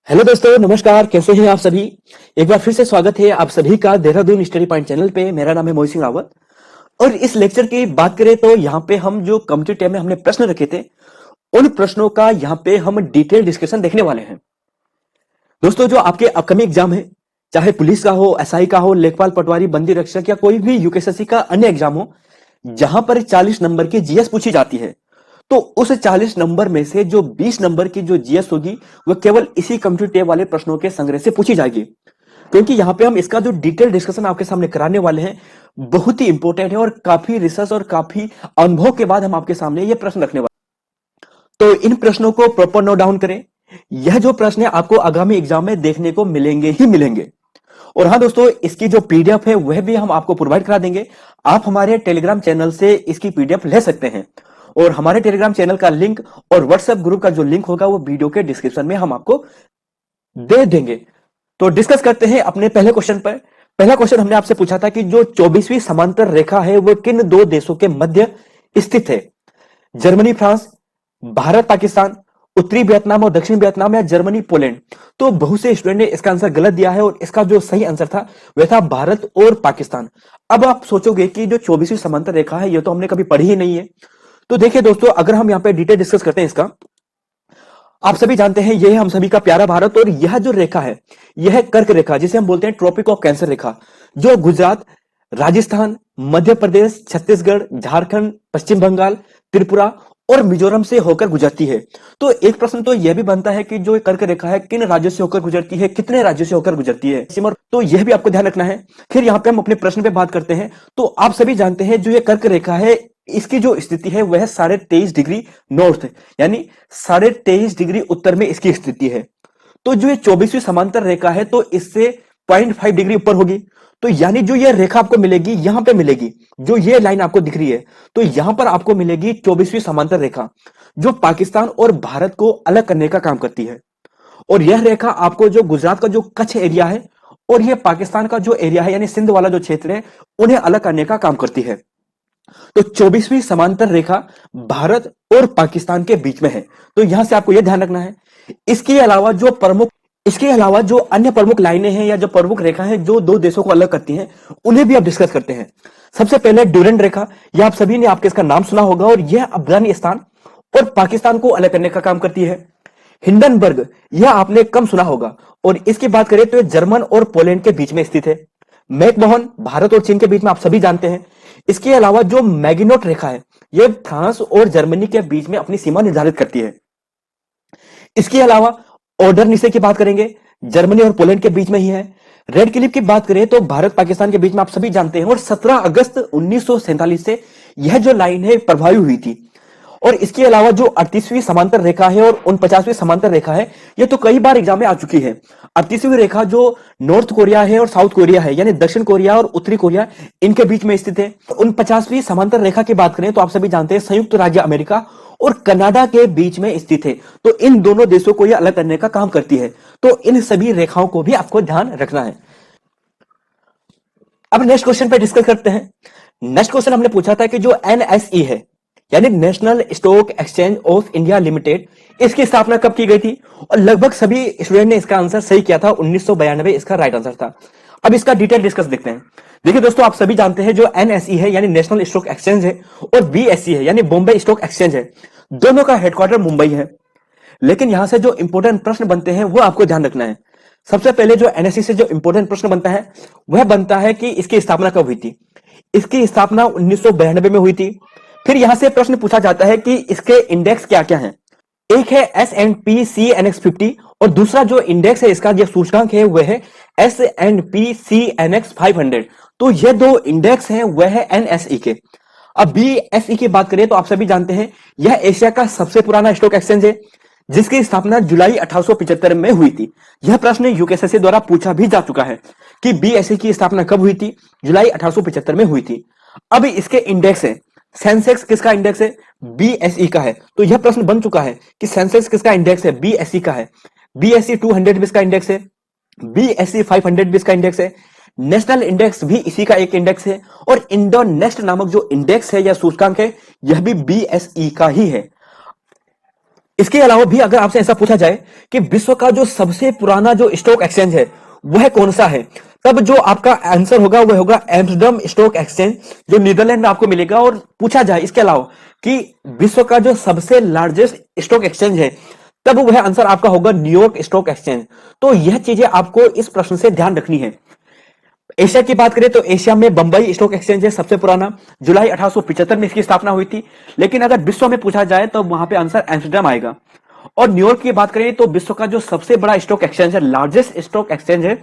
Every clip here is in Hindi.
हेलो दोस्तों, नमस्कार। कैसे हैं आप सभी। एक बार फिर से स्वागत है आप सभी का देहरादून स्टडी पॉइंट चैनल पे। मेरा नाम है मोहित सिंह रावत और इस लेक्चर की बात करें तो यहाँ पे हम जो कम्युनिटी टैब में हमने प्रश्न रखे थे उन प्रश्नों का यहाँ पे हम डिटेल डिस्कशन देखने वाले हैं। दोस्तों, जो आपके अपकमिंग एग्जाम है, चाहे पुलिस का हो, एसआई का हो, लेखपाल पटवारी, बंदी रक्षक या कोई भी यूपीएससी का अन्य एग्जाम हो, जहां पर 40 नंबर की जीएस पूछी जाती है, तो उस 40 नंबर में से जो 20 नंबर की जो जीएस होगी वो केवल इसी कम्युनिटी टेब वाले प्रश्नों के संग्रह से पूछी जाएगी। क्योंकि यहाँ पे हम इसका जो डिटेल डिस्कशन आपके सामने कराने वाले हैं बहुत ही इंपॉर्टेंट है और काफी रिसर्च और काफी अनुभव के बाद हम आपके सामने ये प्रश्न रखने वाले। तो इन प्रश्नों को प्रॉपर नोट डाउन करें। यह जो प्रश्न है आपको आगामी एग्जाम में देखने को मिलेंगे ही मिलेंगे। और हाँ दोस्तों, इसकी जो पीडीएफ है वह भी हम आपको प्रोवाइड करा देंगे। आप हमारे टेलीग्राम चैनल से इसकी पीडीएफ ले सकते हैं और हमारे टेलीग्राम चैनल का लिंक और व्हाट्सएप ग्रुप का जो लिंक होगा वो वीडियो के डिस्क्रिप्शन में हम आपको दे देंगे। तो डिस्कस करते हैं अपने पहले क्वेश्चन पर। पहला क्वेश्चन हमने आपसे पूछा था कि जो 24वीं समांतर रेखा है वो किन दो देशों के मध्य स्थित है। जर्मनी फ्रांस, भारत पाकिस्तान, उत्तरी वियतनाम और दक्षिण वियतनाम, या जर्मनी पोलैंड। तो बहुत से स्टूडेंट ने इसका आंसर गलत दिया है और इसका जो सही आंसर था वह था भारत और पाकिस्तान। अब आप सोचोगे कि जो 24वीं समांतर रेखा है ये तो हमने कभी पढ़ी ही नहीं है। तो देखिए दोस्तों, अगर हम यहाँ पे डिटेल डिस्कस करते हैं इसका, आप सभी जानते हैं यह हम सभी का प्यारा भारत और यह जो रेखा है यह कर्क रेखा, जिसे हम बोलते हैं ट्रॉपिक ऑफ कैंसर रेखा, जो गुजरात, राजस्थान, मध्य प्रदेश, छत्तीसगढ़, झारखंड, पश्चिम बंगाल, त्रिपुरा और मिजोरम से होकर गुजरती है। तो एक प्रश्न तो यह भी बनता है कि जो कर्क रेखा है किन राज्यों से होकर गुजरती है, कितने राज्यों से होकर गुजरती है, तो यह भी आपको ध्यान रखना है। फिर यहाँ पे हम अपने प्रश्न पे बात करते हैं। तो आप सभी जानते हैं जो ये कर्क रेखा है इसकी जो स्थिति है वह 23.5 डिग्री नॉर्थ, यानी 23.5 डिग्री उत्तर में इसकी स्थिति है। तो जो ये 24वीं समांतर रेखा है तो इससे 0.5 डिग्री ऊपर होगी। तो यानी जो ये रेखा आपको मिलेगी यहां पे मिलेगी, जो ये लाइन आपको दिख रही है, तो यहां पर आपको मिलेगी 24वीं समांतर रेखा, जो पाकिस्तान और भारत को अलग करने का काम करती है। और यह रेखा आपको जो गुजरात का जो कच्छ एरिया है और यह पाकिस्तान का जो एरिया है यानी सिंध वाला जो क्षेत्र है उन्हें अलग करने का काम करती है। तो 24वीं समांतर रेखा भारत और पाकिस्तान के बीच में है। तो यहां से आपको यह ध्यान रखना है। इसके अलावा जो अन्य प्रमुख लाइनें हैं या जो प्रमुख रेखा है जो दो देशों को अलग करती हैं उन्हें भी आप डिस्कस करते हैं। सबसे पहले ड्यूरेंट रेखा, यह आप सभी ने आपके इसका नाम सुना होगा और यह अफगानिस्तान और पाकिस्तान को अलग करने का काम करती है। हिंडनबर्ग, यह आपने कम सुना होगा और इसकी बात करें तो यह जर्मन और पोलैंड के बीच में स्थित है। मैकमोहन, भारत और चीन के बीच में, आप सभी जानते हैं। इसके अलावा जो मैगिनोट रेखा है यह फ्रांस और जर्मनी के बीच में अपनी सीमा निर्धारित करती है। इसके अलावा ऑर्डर नीचे की बात करेंगे, जर्मनी और पोलैंड के बीच में ही है। रेड क्लिफ की बात करें तो भारत पाकिस्तान के बीच में, आप सभी जानते हैं। और 17 अगस्त 1947 से यह जो लाइन है प्रभावी हुई थी। और इसके अलावा जो 38वीं समांतर रेखा है और 49वीं समांतर रेखा है यह तो कई बार एग्जाम में आ चुकी है। 38वीं रेखा जो नॉर्थ कोरिया है और साउथ कोरिया है, यानी दक्षिण कोरिया और उत्तरी कोरिया, इनके बीच में स्थित है। 49वीं समांतर रेखा की बात करें तो आप सभी जानते हैं संयुक्त राज्य अमेरिका और कनाडा के बीच में स्थित है। तो इन दोनों देशों को यह अलग करने का काम करती है। तो इन सभी रेखाओं को भी आपको ध्यान रखना है। अब नेक्स्ट क्वेश्चन पे डिस्कस करते हैं। नेक्स्ट क्वेश्चन हमने पूछा था कि जो एनएसई है यानी national stock exchange of India limited, इसकी स्थापना कब की गई थी। और लगभग सभी स्टूडेंट ने इसका आंसर सही किया था, 1992 इसका राइट आंसर था। अब इसका डिटेल डिस्कस देखते हैं। देखिए दोस्तों, आप सभी जानते हैं जो एनएसई है यानी नेशनल स्टॉक एक्सचेंज है और बीएसई है यानी बॉम्बे स्टॉक एक्सचेंज है, दोनों का हेडक्वार्टर मुंबई है। लेकिन यहां से जो इंपॉर्टेंट प्रश्न बनते हैं वो आपको ध्यान रखना है। सबसे पहले जो एनएसई से जो इंपॉर्टेंट प्रश्न बनता है वह बनता है कि इसकी स्थापना कब हुई थी। इसकी स्थापना 1992 में हुई थी। फिर यहां से प्रश्न पूछा जाता है कि इसके इंडेक्स क्या क्या हैं। एक है S&P CNX 50 और दूसरा जो इंडेक्स है इसका जो सूचकांक है वह है S&P CNX 500। तो ये दो इंडेक्स हैं वह है एनएसई के। अब बीएसई की बात करें तो आप सभी जानते हैं यह एशिया का सबसे पुराना स्टॉक एक्सचेंज है जिसकी स्थापना जुलाई 1875 में हुई थी। यह प्रश्न यूकेएसएससी द्वारा पूछा भी जा चुका है कि बीएसई की स्थापना कब हुई थी, जुलाई 1875 में हुई थी। अब इसके इंडेक्स है, सेंसेक्स किसका इंडेक्स है, बीएसई का है। तो यह प्रश्न बन चुका है कि सेंसेक्स किसका इंडेक्स है, बीएसई का है। बीएसई 200 भी इसका इंडेक्स है, बीएसई 500 भी इसका इंडेक्स है। नेशनल इंडेक्स भी इसी का एक इंडेक्स है और इंडो नेस्ट नामक जो इंडेक्स है या सूचकांक है यह भी बीएसई का ही है। इसके अलावा भी अगर आपसे ऐसा पूछा जाए कि विश्व का जो सबसे पुराना जो स्टॉक एक्सचेंज है वह कौन सा है, तब जो आपका आंसर होगा वह होगा एम्स्टर्डम स्टॉक एक्सचेंज, जो नीदरलैंड में आपको मिलेगा। और पूछा जाए इसके अलावा कि विश्व का जो सबसे लार्जेस्ट स्टॉक एक्सचेंज है, तब वह आंसर आपका होगा न्यूयॉर्क स्टॉक एक्सचेंज। तो यह चीजें आपको इस प्रश्न से ध्यान रखनी है। एशिया की बात करें तो एशिया में बंबई स्टॉक एक्सचेंज है सबसे पुराना, जुलाई 1875 में इसकी स्थापना हुई थी। लेकिन अगर विश्व में पूछा जाए तो वहां पे आंसर एम्स्टर्डम आएगा। और न्यूयॉर्क की बात करें तो विश्व का जो सबसे बड़ा स्टॉक एक्सचेंज है, लार्जेस्ट स्टॉक एक्सचेंज है,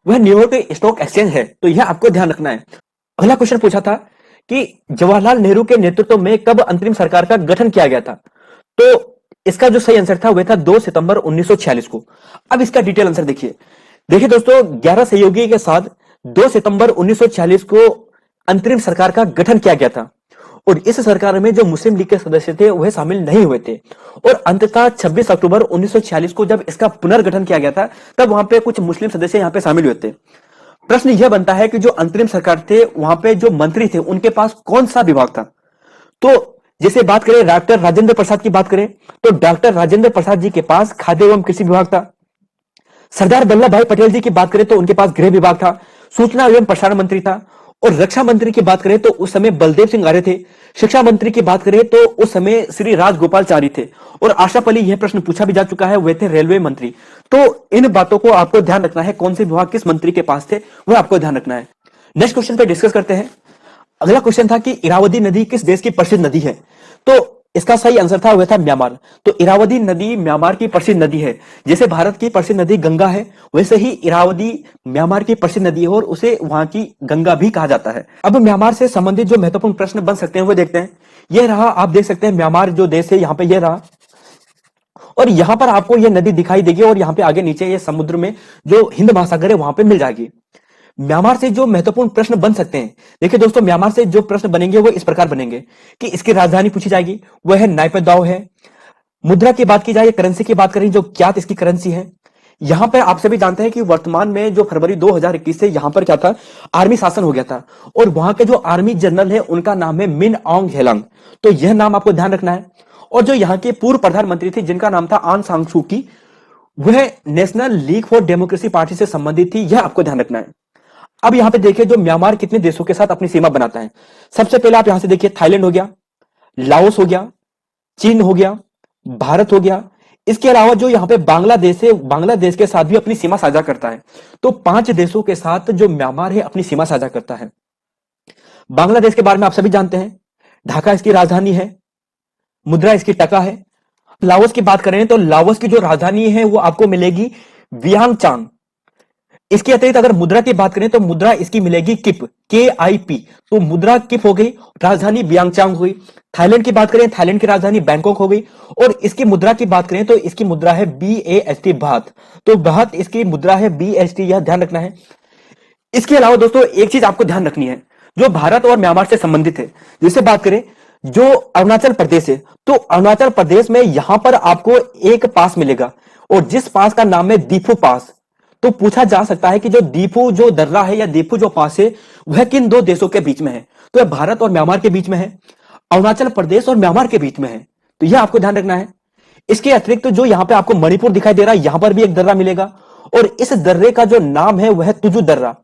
वह न्यूयॉर्क स्टॉक एक्सचेंज है। तो यह आपको ध्यान रखना है। अगला क्वेश्चन पूछा था कि जवाहरलाल नेहरू के नेतृत्व में कब अंतरिम सरकार का गठन किया गया था, तो इसका जो सही आंसर था वह था 2 सितंबर 1946 को। अब इसका डिटेल आंसर देखिए। देखिए दोस्तों, 11 सहयोगी के साथ 2 सितंबर 1946 को अंतरिम सरकार का गठन किया गया था। और इस सरकार में जो मुस्लिम लीग के सदस्य थे वह शामिल नहीं हुए थे। और अंततः 26 अक्टूबर 1946 को जब इसका पुनर्गठन किया गया था, तब वहां पे कुछ मुस्लिम सदस्य यहां पे शामिल हुए थे। प्रश्न यह बनता है कि जो अंतरिम सरकार थे वहां पे जो मंत्री थे उनके पास कौन सा विभाग था। तो जैसे बात करें डॉक्टर राजेंद्र प्रसाद की बात करें तो डॉक्टर राजेंद्र प्रसाद जी के पास खाद्य एवं कृषि विभाग था। सरदार वल्लभ भाई पटेल जी की बात करें तो उनके पास गृह विभाग था। सूचना एवं प्रसारण मंत्री था। और रक्षा मंत्री की बात करें तो उस समय बलदेव सिंह आर्य थे। शिक्षा मंत्री की बात करें तो उस समय श्री राजगोपालचारी थे। और आशा पली यह प्रश्न पूछा भी जा चुका है, वे थे रेलवे मंत्री। तो इन बातों को आपको ध्यान रखना है, कौन से विभाग किस मंत्री के पास थे वह आपको ध्यान रखना है। नेक्स्ट क्वेश्चन पे डिस्कस करते हैं। अगला क्वेश्चन था कि इरावदी नदी किस देश की प्रसिद्ध नदी है, तो इसका सही आंसर था वह था म्यांमार। तो इरावदी नदी म्यांमार की प्रसिद्ध नदी है। जैसे भारत की प्रसिद्ध नदी गंगा है, वैसे ही इरावदी म्यांमार की प्रसिद्ध नदी है और उसे वहां की गंगा भी कहा जाता है। अब म्यांमार से संबंधित जो महत्वपूर्ण प्रश्न बन सकते हैं वो देखते हैं। यह रहा, आप देख सकते हैं म्यांमार जो देश है यहाँ पे यह रहा। और यहां पर आपको यह नदी दिखाई देगी और यहाँ पे आगे नीचे ये समुद्र में जो हिंद महासागर है वहां पे मिल जाएगी। म्यांमार से जो महत्वपूर्ण प्रश्न बन सकते हैं, देखिए दोस्तों, म्यांमार से जो प्रश्न बनेंगे वो इस प्रकार बनेंगे कि इसकी राजधानी पूछी जाएगी, वह है नायपदाव है। मुद्रा की बात की जाए, करेंसी की बात करें, जो क्या इसकी करेंसी है। यहां पर आप सभी जानते हैं कि वर्तमान में जो फरवरी 2021 से यहां पर क्या था, आर्मी शासन हो गया था। और वहां के जो आर्मी जनरल है उनका नाम है मिन ऑन्ग हेलंग। तो यह नाम आपको ध्यान रखना है। और जो यहाँ के पूर्व प्रधानमंत्री थे जिनका नाम था आन सांग सू की, वह national league for democracy party से संबंधित थी, यह आपको ध्यान रखना है। अब यहां पे देखिए जो म्यांमार कितने देशों के साथ अपनी सीमा बनाता है। सबसे पहले आप यहां से देखिए, थाईलैंड हो गया, लाओस हो गया, चीन हो गया, भारत हो गया। इसके अलावा जो यहां पे बांग्लादेश है, बांग्लादेश के साथ भी अपनी सीमा साझा करता है। तो 5 देशों के साथ जो म्यांमार है अपनी सीमा साझा करता है। बांग्लादेश के बारे में आप सभी जानते हैं, ढाका इसकी राजधानी है, मुद्रा इसकी टका है। लाओस की बात करें तो लाओस की जो राजधानी है वो आपको मिलेगी वियंगचान। इसके अतिरिक्त अगर मुद्रा की बात करें तो मुद्रा इसकी मिलेगी किप, KIP। तो मुद्रा किप हो गई, राजधानी वियंगचान हुई। थाईलैंड की बात करें, थाईलैंड की राजधानी बैंकॉक हो गई। और इसकी मुद्रा की बात करें तो इसकी मुद्रा है BAST, बात। तो बात इसकी मुद्रा है BST, यह ध्यान रखना है। इसके अलावा दोस्तों एक चीज आपको ध्यान रखनी है जो भारत और म्यांमार से संबंधित है। जैसे बात करें जो अरुणाचल प्रदेश है, तो अरुणाचल प्रदेश में यहां पर आपको एक पास मिलेगा और जिस पास का नाम है दीफू पास। तो पूछा जा सकता है कि जो दीफू जो दर्रा है या दीफू जो पास है वह किन 2 देशों के बीच में है। तो यह भारत और म्यांमार के बीच में है, अरुणाचल प्रदेश और म्यांमार के बीच में है। तो यह आपको ध्यान रखना है। इसके अतिरिक्त जो यहां पे आपको मणिपुर दिखाई दे रहा है, यहां पर भी एक दर्रा मिलेगा और इस दर्रे का जो नाम है वह है तुजू दर्रा।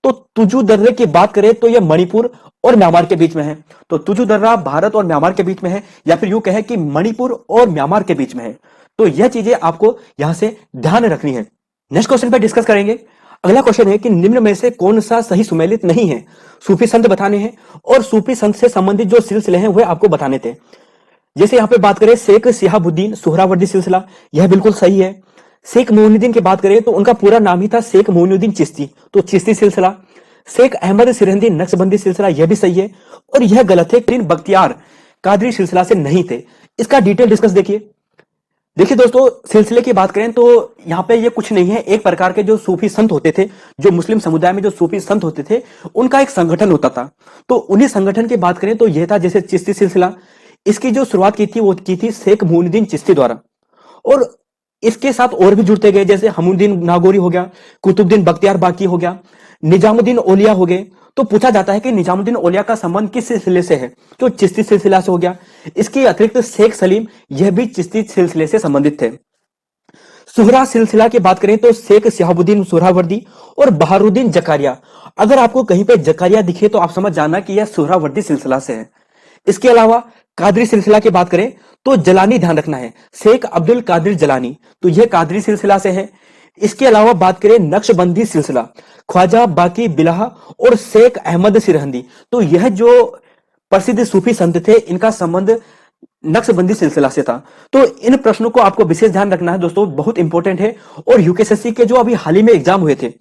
तो तुजू दर्रे की बात करें तो यह मणिपुर और म्यांमार के बीच में है। तो तुजू दर्रा भारत और म्यांमार के बीच में है, या फिर यूं कहें कि मणिपुर और म्यांमार के बीच में है। तो यह चीजें आपको यहां से ध्यान रखनी है। नेक्स्ट क्वेश्चन पे डिस्कस करेंगे। अगला क्वेश्चन है कि निम्न में से कौन सा सही सुमेलित नहीं है। सूफी संत बताने हैं और सूफी संत से संबंधित जो सिलसिले हैं वह आपको बताने थे। जैसे यहां पे बात करें शेख शिहाबुद्दीन सोहरावर्दी सिलसिला, यह बिल्कुल सही है। शेख मोइनुद्दीन की बात करें तो उनका पूरा नाम ही था शेख मोइनुद्दीन चिश्ती, तो चिश्ती सिलसिला। शेख अहमद सिरहिंदी नक्शबंदी सिलसिला, यह भी सही है। और यह गलत है, तीन बख्तियार कादरी सिलसिला से नहीं थे। इसका डिटेल डिस्कस देखिए। देखिए दोस्तों, सिलसिले की बात करें तो यहाँ पे ये कुछ नहीं है, एक प्रकार के जो सूफी संत होते थे, जो मुस्लिम समुदाय में जो सूफी संत होते थे उनका एक संगठन होता था। तो उन्हीं संगठन की बात करें तो यह था जैसे चिश्ती सिलसिला, इसकी जो शुरुआत की थी वो की थी शेख मोइनुद्दीन चिश्ती द्वारा। और इसके साथ और भी जुड़ते गए, जैसे हमउद्दीन नागौरी हो गया, कुतुबुद्दीन बख्तियार बाकी हो गया, निजामुद्दीन औलिया हो गए। तो पूछा जाता है कि निजामुद्दीन औलिया का संबंध किस सिलसिले से है, जो चिश्ती सिलसिला से हो गया। इसके अतिरिक्त शेख सलीम यह भी चिश्ती सिलसिले से संबंधित थे। सुहरा सिलसिला की बात करें तो शेख शहाबुद्दीन सुहरावर्दी और बहारुद्दीन जकारिया। अगर आपको कहीं पे जकारिया दिखे तो आप समझ जाना कि यह सुहरावर्दी सिलसिला से है। इसके अलावा कादरी सिलसिला की बात करें तो जलानी ध्यान रखना है, शेख अब्दुल कादिर जलानी, तो यह कादरी सिलसिला से है। इसके अलावा बात करें नक्शबंदी सिलसिला, ख्वाजा बाकी बिलाह और शेख अहमद सिरहंदी, तो यह जो प्रसिद्ध सूफी संत थे इनका संबंध नक्शबंदी सिलसिला से था। तो इन प्रश्नों को आपको विशेष ध्यान रखना है दोस्तों, बहुत इंपॉर्टेंट है। और यूकेएसएससी के जो अभी हाल ही में एग्जाम हुए थे,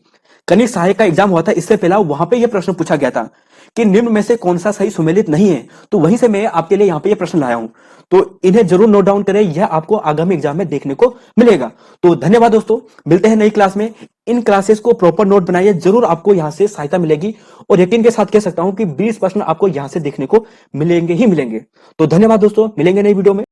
कनिष्ठ सहायक का एग्जाम हुआ था, इससे पहला वहां पे यह प्रश्न पूछा गया था कि निम्न में से कौन सा सही सुमेलित नहीं है। तो वहीं से मैं आपके लिए यहाँ पे ये प्रश्न लाया हूं, तो इन्हें जरूर नोट डाउन करें, यह आपको आगामी एग्जाम में देखने को मिलेगा। तो धन्यवाद दोस्तों, मिलते हैं नई क्लास में। इन क्लासेस को प्रॉपर नोट बनाइए, जरूर आपको यहां से सहायता मिलेगी। और यकीन के साथ कह सकता हूं कि 20 प्रश्न आपको यहां से देखने को मिलेंगे ही मिलेंगे। तो धन्यवाद दोस्तों, मिलेंगे नई वीडियो में।